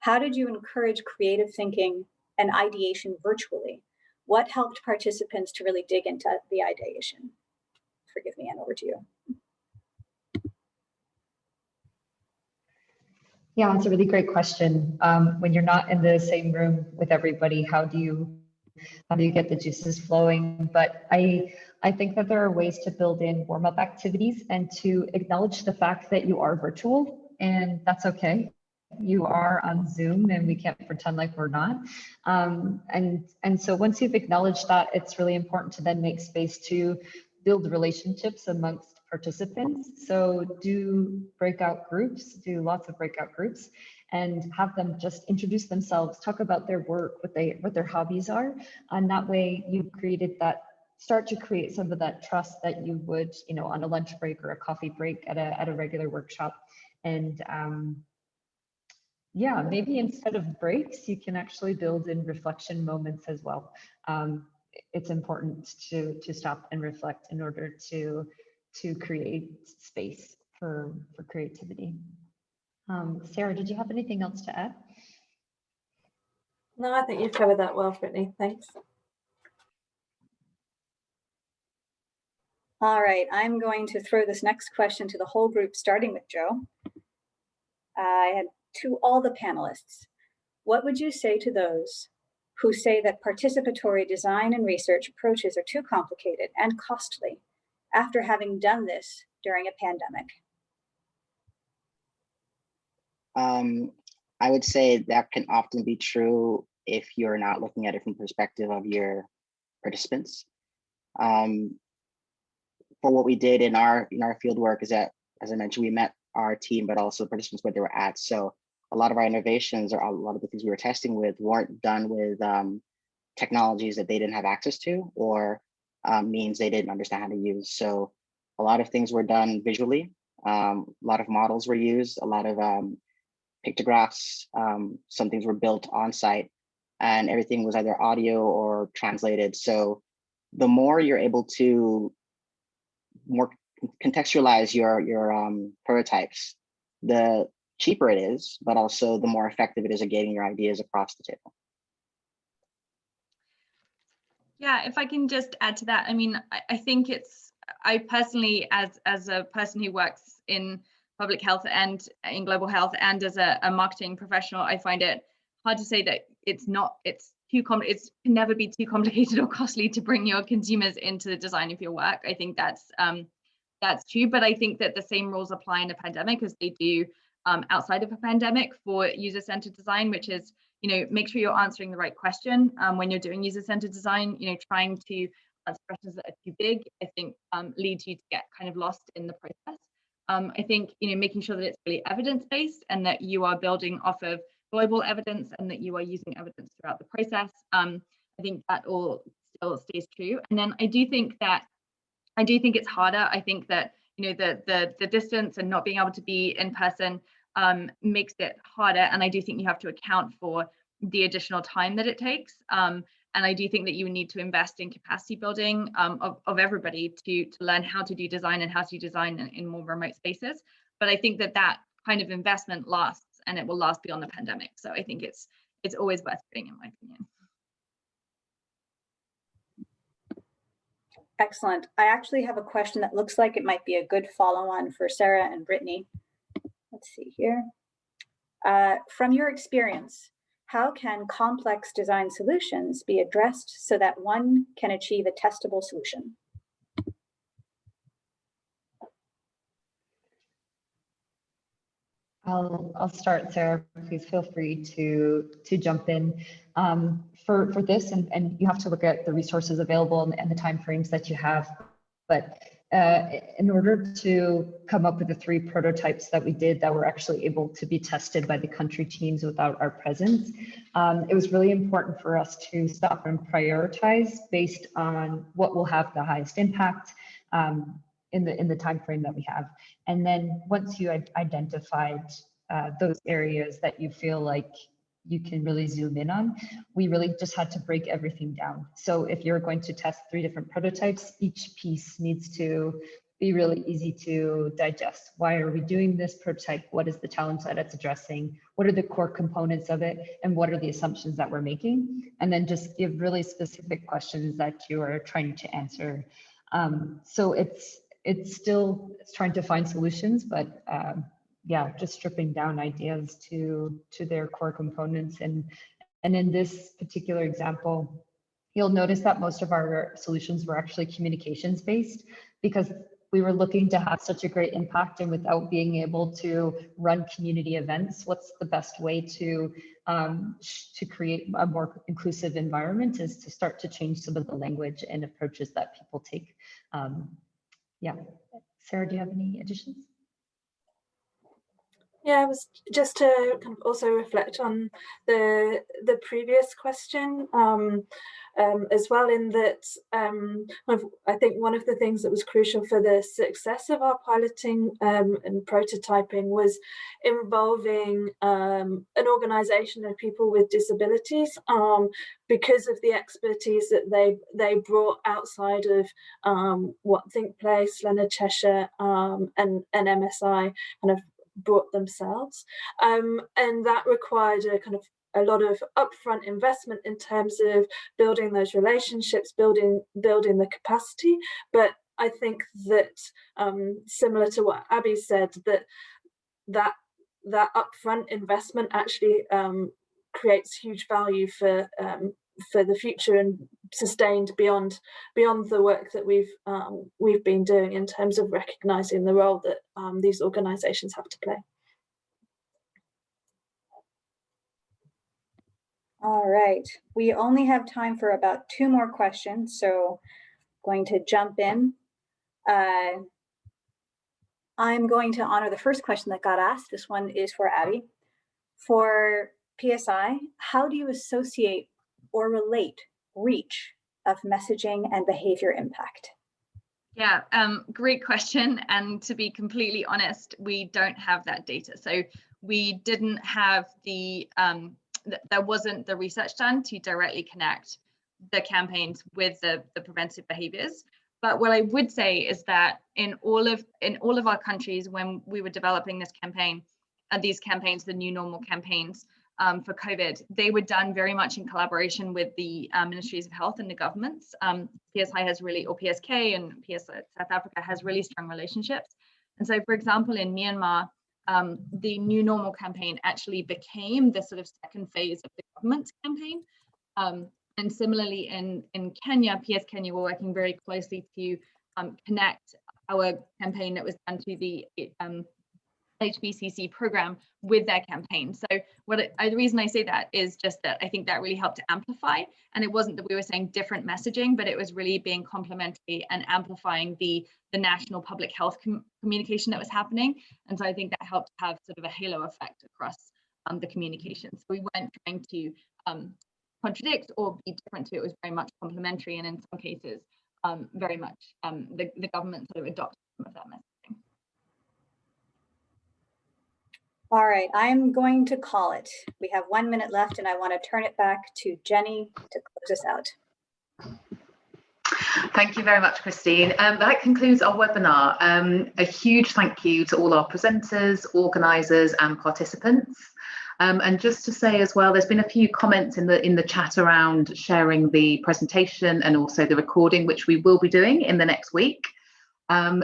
How did you encourage creative thinking and ideation virtually? What helped participants to really dig into the ideation? Forgive me, Anne, over to you. Yeah, it's a really great question. When you're not in the same room with everybody, how do you get the juices flowing? But I think that there are ways to build in warm-up activities and to acknowledge the fact that you are virtual, and that's okay. You are on Zoom and we can't pretend like we're not. And so once you've acknowledged that, it's really important to then make space to build relationships amongst participants. So do breakout groups, do lots of breakout groups, and have them just introduce themselves, talk about their work, what their hobbies are. And that way you start to create some of that trust that you would, on a lunch break or a coffee break at a regular workshop. And yeah, maybe instead of breaks, you can actually build in reflection moments as well. It's important to stop and reflect in order to create space for creativity. Sarah, did you have anything else to add? No, I think you've covered that well, Brittany. Thanks. All right, I'm going to throw this next question to the whole group, starting with Joe. And to all the panelists, what would you say to those who say that participatory design and research approaches are too complicated and costly after having done this during a pandemic? I would say that can often be true if you're not looking at it from the perspective of your participants. For what we did in our field work is that, as I mentioned, we met our team, but also participants where they were at. So a lot of our innovations or a lot of the things we were testing with weren't done with technologies that they didn't have access to or means they didn't understand how to use. So a lot of things were done visually. A lot of models were used, a lot of pictographs, some things were built on site, and everything was either audio or translated. So the more you're able to more contextualize your prototypes, the cheaper it is, but also the more effective it is at getting your ideas across the table. Yeah, if I can just add to that, I mean, I think I personally, as a person who works in public health and in global health and as a marketing professional, I find it hard to say that it can never be too complicated or costly to bring your consumers into the design of your work. I think that's true, but I think that the same rules apply in a pandemic as they do outside of a pandemic for user-centered design, which is, make sure you're answering the right question when you're doing user-centered design. Trying to answer questions that are too big, I think, leads you to get kind of lost in the process. I think, making sure that it's really evidence-based and that you are building off of global evidence and that you are using evidence throughout the process. I think that all still stays true. And then I do think it's harder. I think that, the distance and not being able to be in person makes it harder. And I do think you have to account for the additional time that it takes. And I do think that you need to invest in capacity building of everybody to learn how to do design and how to do design in more remote spaces. But I think that kind of investment lasts, and it will last beyond the pandemic. So I think it's always worth doing, in my opinion. Excellent. I actually have a question that looks like it might be a good follow-on for Sarah and Brittany. Let's see here. From your experience, how can complex design solutions be addressed so that one can achieve a testable solution? I'll start, Sarah. Please feel free to jump in. For this, and you have to look at the resources available and the timeframes that you have. But in order to come up with the 3 prototypes that we did that were actually able to be tested by the country teams without our presence, it was really important for us to stop and prioritize based on what will have the highest impact in the time frame that we have. And then once you identified those areas that you feel like you can really zoom in on, we really just had to break everything down. So if you're going to test 3 different prototypes, each piece needs to be really easy to digest. Why are we doing this prototype? What is the challenge that it's addressing? What are the core components of it? And what are the assumptions that we're making? And then just give really specific questions that you are trying to answer. So it's trying to find solutions, but yeah, just stripping down ideas to their core components. And in this particular example, you'll notice that most of our solutions were actually communications based, because we were looking to have such a great impact, and without being able to run community events, what's the best way to create a more inclusive environment is to start to change some of the language and approaches that people take. Yeah, Sarah, do you have any additions? Yeah, I was just to kind of also reflect on the previous question as well, in that I think one of the things that was crucial for the success of our piloting and prototyping was involving an organisation of people with disabilities, because of the expertise that they brought outside of what ThinkPlace, Leonard, Cheshire and MSI kind of brought themselves, and that required a lot of upfront investment in terms of building those relationships, building the capacity. But I think that similar to what Abby said, that upfront investment actually creates huge value for the future and sustained beyond the work that we've been doing in terms of recognizing the role that these organizations have to play. All right, we only have time for about 2 more questions, so going to jump in. I'm going to honor the first question that got asked. This one is for Abby. For PSI, how do you associate or relate reach of messaging and behavior impact? Yeah, great question. And to be completely honest, we don't have that data. So we didn't have there wasn't the research done to directly connect the campaigns with the preventive behaviors. But what I would say is that in all of our countries, when we were developing this campaign, these campaigns, the new normal campaigns for COVID, they were done very much in collaboration with the ministries of health and the governments. PSI has really, or PSK and PSI South Africa has really strong relationships. And so, for example, in Myanmar, the new normal campaign actually became the sort of second phase of the government's campaign. And similarly in Kenya, PS Kenya were working very closely to connect our campaign that was done to the HBCC program with their campaign. So the reason I say that is just that I think that really helped to amplify, and it wasn't that we were saying different messaging, but it was really being complementary and amplifying the national public health communication that was happening. And so I think that helped have sort of a halo effect across the communication. So we weren't trying to contradict or be different to it. It was very much complementary, and in some cases very much the government sort of adopted some of that messaging. All right, I'm going to call it. We have 1 minute left, and I want to turn it back to Jenny to close us out. Thank you very much, Christine. That concludes our webinar. A huge thank you to all our presenters, organisers and participants. And just to say as well, there's been a few comments in the chat around sharing the presentation and also the recording, which we will be doing in the next week.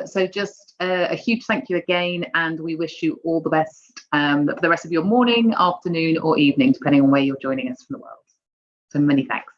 So just a huge thank you again, and we wish you all the best for the rest of your morning, afternoon or evening, depending on where you're joining us from the world. So many thanks.